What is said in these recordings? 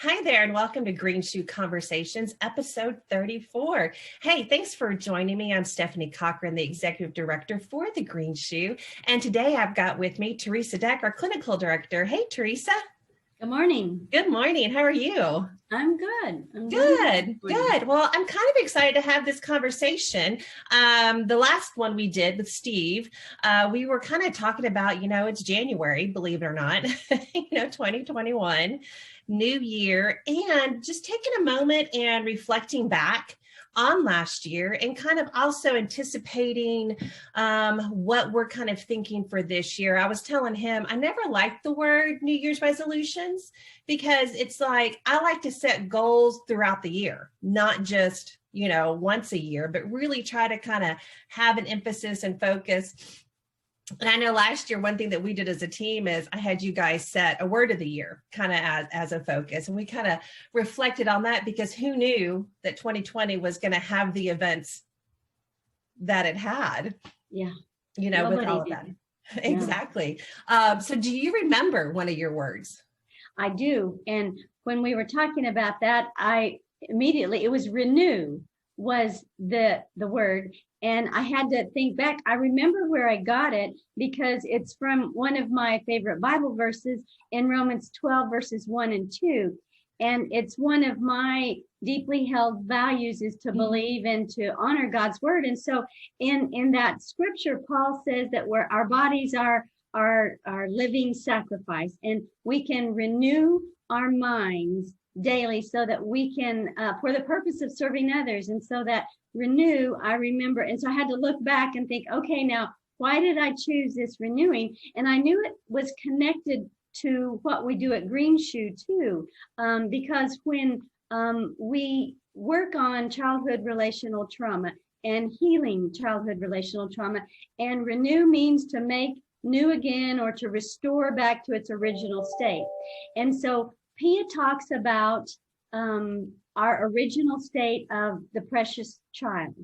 Hi there, and welcome to Green Shoe Conversations, episode 34. Hey, thanks for joining me. I'm Stephanie Cochran, the Executive Director for the Green Shoe. And today I've got with me Teresa Deck, our Clinical Director. Hey, Teresa. Good morning. Good morning. How are you? I'm good. Good. Well, I'm kind of excited to have this conversation. The last one we did with Steve, we were kind of talking about, it's January, believe it or not, 2021, new year, and just taking a moment and reflecting back on last year and kind of also anticipating what we're kind of thinking for this year. I was telling him I never liked the word New Year's resolutions because it's like I like to set goals throughout the year, not just, once a year, but really try to kind of have an emphasis and focus. And I know last year, one thing that we did as a team is I had you guys set a word of the year kind of as a focus. And we kind of reflected on that because who knew that 2020 was going to have the events that it had? Yeah. Nobody with all of that. Yeah. Exactly. So do you remember one of your words? I do. And when we were talking about that, it was renew was the word. And I had to think back. I remember where I got it because it's from one of my favorite Bible verses in Romans 12, verses 1 and 2. And it's one of my deeply held values is to believe and to honor God's word. And so in that scripture, Paul says that our bodies are living sacrifice, and we can renew our minds daily so that we can, for the purpose of serving others. And so that renew, I remember. And so I had to look back and think, okay, now, why did I choose this renewing? And I knew it was connected to what we do at Green Shoe too, because when we work on childhood relational trauma and healing childhood relational trauma, and renew means to make new again or to restore back to its original state. And so Pia talks about our original state of the precious child,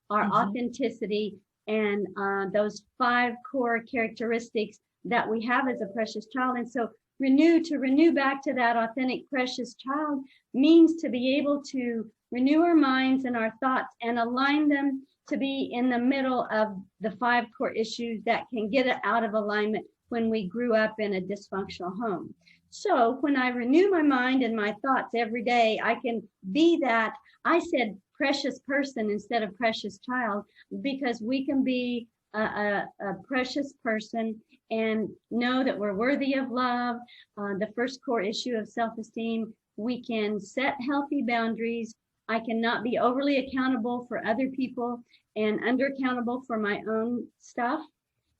our authenticity, and those 5 core characteristics that we have as a precious child. And so to renew back to that authentic precious child means to be able to renew our minds and our thoughts and align them to be in the middle of the 5 core issues that can get it out of alignment when we grew up in a dysfunctional home. So when I renew my mind and my thoughts every day, I can be that. I said precious person instead of precious child, because we can be a precious person and know that we're worthy of love. The first core issue of self-esteem, we can set healthy boundaries. I cannot be overly accountable for other people and under accountable for my own stuff.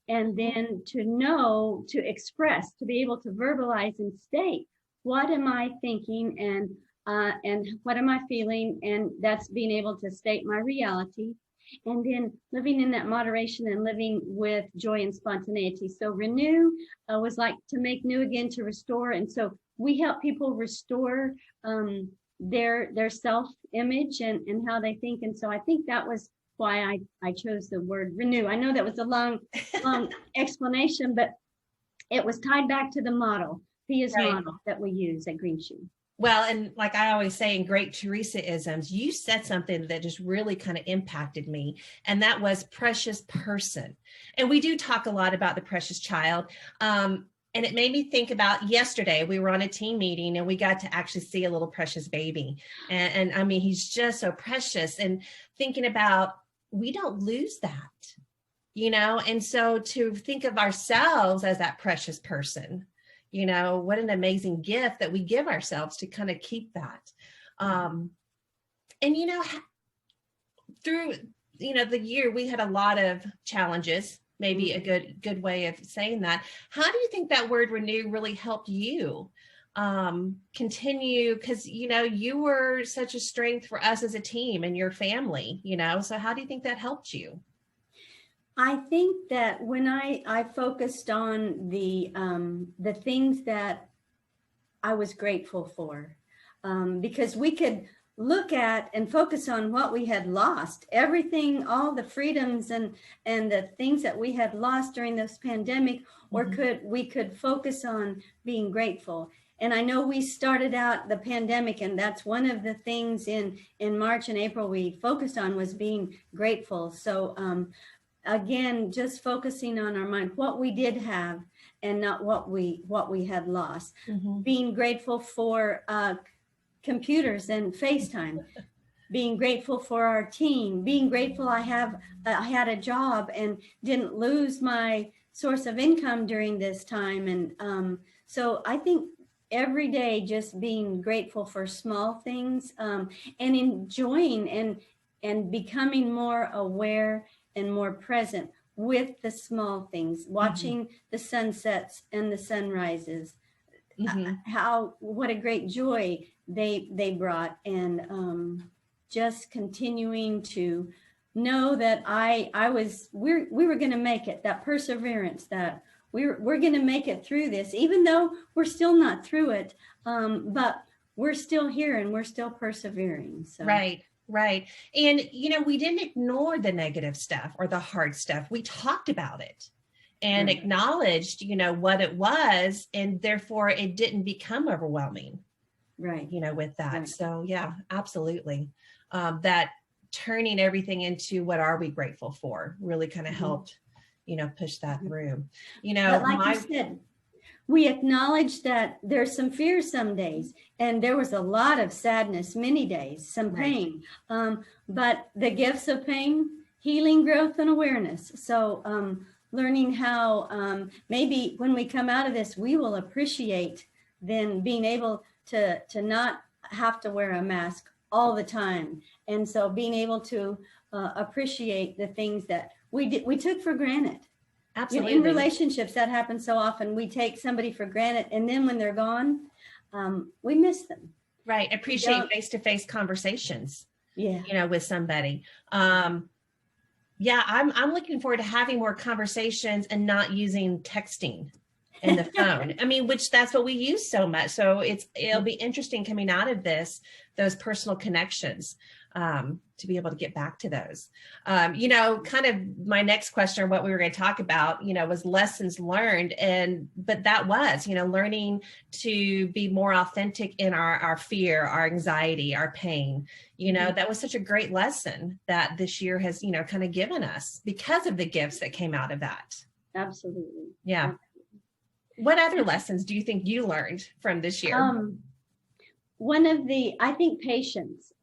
And then to express, to be able to verbalize and state, what am I thinking and what am I feeling? And that's being able to state my reality. And then living in that moderation and living with joy and spontaneity. So renew was like to make new again, to restore. And so we help people restore their self-image and how they think. And so I think that was why I chose the word renew. I know that was a long explanation, but it was tied back to the model, Pia's model that we use at Green Shoe. Well, and like I always say in great Teresa-isms, you said something that just really kind of impacted me, and that was precious person. And we do talk a lot about the precious child. And it made me think about yesterday, we were on a team meeting and we got to actually see a little precious baby. And I mean, he's just so precious, and thinking about, we don't lose that, and so to think of ourselves as that precious person, what an amazing gift that we give ourselves to kind of keep that. And, through, the year, we had a lot of challenges, maybe a good way of saying that. How do you think that word renew really helped you continue? Because, you were such a strength for us as a team and your family, so how do you think that helped you? I think that when I focused on the things that I was grateful for, because we could look at and focus on what we had lost, everything, all the freedoms and the things that we had lost during this pandemic, or we could focus on being grateful. And I know we started out the pandemic, and that's one of the things in March and April we focused on was being grateful. So again, just focusing on our mind, what we did have and not what we had lost. Being grateful for computers and FaceTime. Being grateful for our team, being grateful I had a job and didn't lose my source of income during this time. And so I think every day just being grateful for small things, and enjoying and becoming more aware and more present with the small things, watching the sunsets and the sunrises, what a great joy they brought. And just continuing to know that we were going to make it, that perseverance, that we're going to make it through this, even though we're still not through it, but we're still here and we're still persevering. So. Right. And, we didn't ignore the negative stuff or the hard stuff. We talked about it and acknowledged, what it was, and therefore it didn't become overwhelming. Right. With that. Right. So yeah, absolutely. That turning everything into what are we grateful for really kind of helped, push that through. But like you said, we acknowledge that there's some fears some days, and there was a lot of sadness many days, some pain, but the gifts of pain, healing, growth, and awareness. So learning how maybe when we come out of this, we will appreciate then being able to not have to wear a mask all the time. And so being able to appreciate the things that we took for granted. Absolutely. In relationships, that happens so often. We take somebody for granted, and then when they're gone, we miss them. Right. Appreciate face-to-face conversations. Yeah. With somebody. I'm looking forward to having more conversations and not using texting and the phone. Which that's what we use so much. So it'll be interesting coming out of this, those personal connections, to be able to get back to those. Kind of my next question, or what we were going to talk about, was lessons learned. But that was, learning to be more authentic in our fear, our anxiety, our pain. That was such a great lesson that this year has, kind of given us because of the gifts that came out of that. Absolutely. Yeah. What other lessons do you think you learned from this year? I think patience.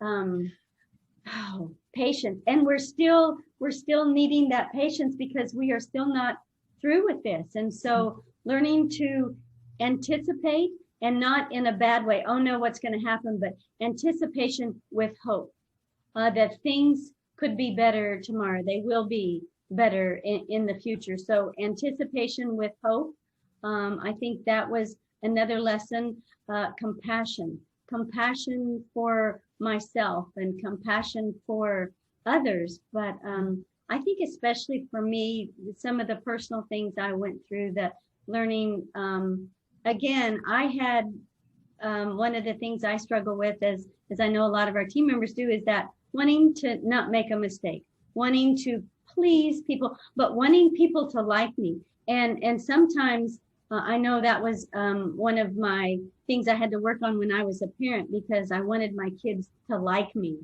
Patience. And we're still needing that patience because we are still not through with this. And so learning to anticipate, and not in a bad way, oh no, what's going to happen, but anticipation with hope, that things could be better tomorrow. They will be better in the future. So anticipation with hope. I think that was another lesson. Compassion for myself and compassion for others. But I think especially for me, some of the personal things I went through, that learning, again, I had one of the things I struggle with, as I know a lot of our team members do, is that wanting to not make a mistake, wanting to please people, but wanting people to like me. And sometimes I know that was one of my things I had to work on when I was a parent, because I wanted my kids to like me.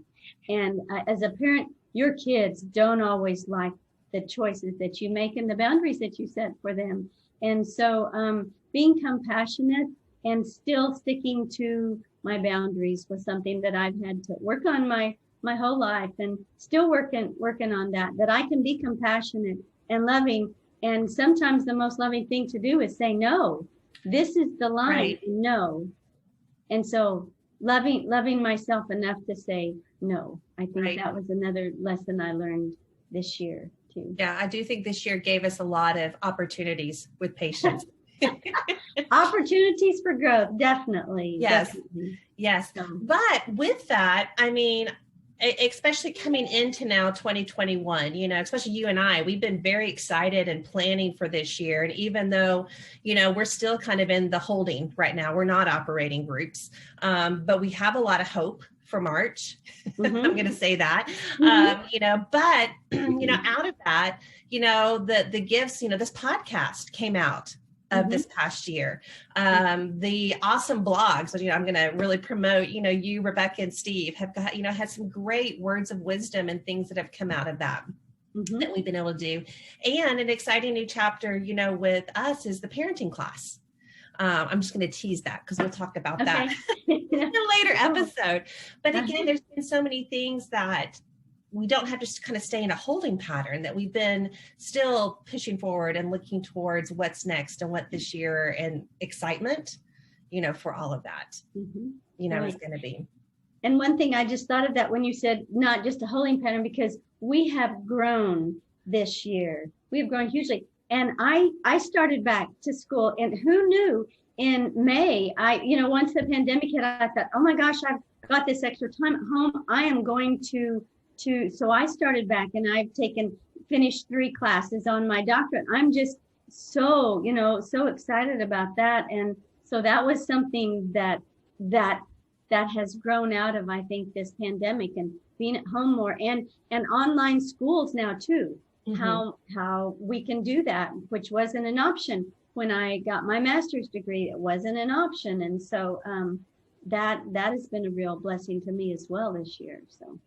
And as a parent, your kids don't always like the choices that you make and the boundaries that you set for them. And so being compassionate and still sticking to my boundaries was something that I've had to work on my whole life, and still working on that I can be compassionate and loving. And sometimes the most loving thing to do is say, no, this is the line, right. No. And so loving myself enough to say no. I think right. That was another lesson I learned this year too. Yeah, I do think this year gave us a lot of opportunities with patience. Opportunities for growth, definitely. Yes. Definitely. Yes. But with that, I mean, especially coming into now 2021, especially you and I, we've been very excited and planning for this year. And even though, we're still kind of in the holding right now, we're not operating groups, but we have a lot of hope for March. Mm-hmm. I'm going to say that, mm-hmm. But, out of that, the gifts, this podcast came out of this past year. The awesome blogs, you know, I'm going to really promote, you know, you, Rebecca, and Steve have got, you know, had some great words of wisdom and things that have come out of that. That we've been able to do. And an exciting new chapter, you know, with us is the parenting class. I'm just going to tease that because we'll talk about that in a later episode. But again, there's been so many things that we don't have to kind of stay in a holding pattern, that we've been still pushing forward and looking towards what's next and what this year and excitement, you know, for all of that, you know, is going to be. And one thing I just thought of that when you said not just a holding pattern, because we have grown this year. We have grown hugely. And I started back to school, and who knew in May, you know, once the pandemic hit, I thought, oh my gosh, I've got this extra time at home. I am going to, so I started back, and I've finished 3 classes on my doctorate. I'm just so, you know, so excited about that. And so that was something that has grown out of, I think, this pandemic and being at home more, and online schools now too. How we can do that, which wasn't an option when I got my master's degree. It wasn't an option, and so that has been a real blessing to me as well this year. So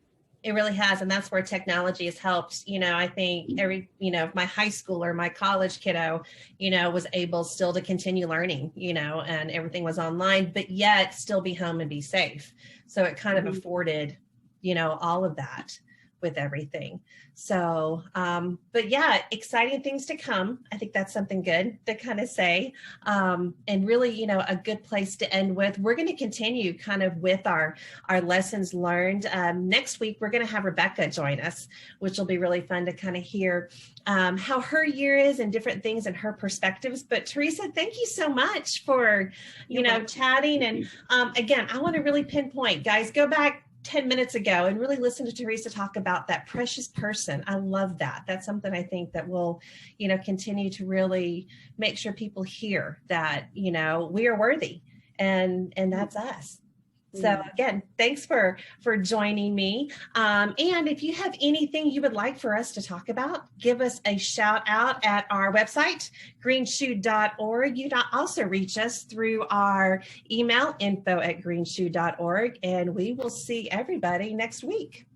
it really has, and that's where technology has helped. You know, I think you know, my high school or my college kiddo, you know, was able still to continue learning, you know, and everything was online, but yet still be home and be safe. So it kind of afforded, you know, all of that with everything. So, but yeah, exciting things to come. I think that's something good to kind of say, and really, you know, a good place to end with. We're going to continue kind of with our lessons learned. Next week, we're going to have Rebecca join us, which will be really fun to kind of hear how her year is and different things and her perspectives. But Teresa, thank you so much for, you know, chatting. And again, I want to really pinpoint, guys, go back 10 minutes ago and really listen to Teresa talk about that precious person. I love that. That's something I think that will, you know, continue to really make sure people hear that, you know, we are worthy, and that's us. So again, thanks for joining me. And if you have anything you would like for us to talk about, give us a shout out at our website, greenshoe.org. You can also reach us through our email, info@greenshoe.org, and we will see everybody next week.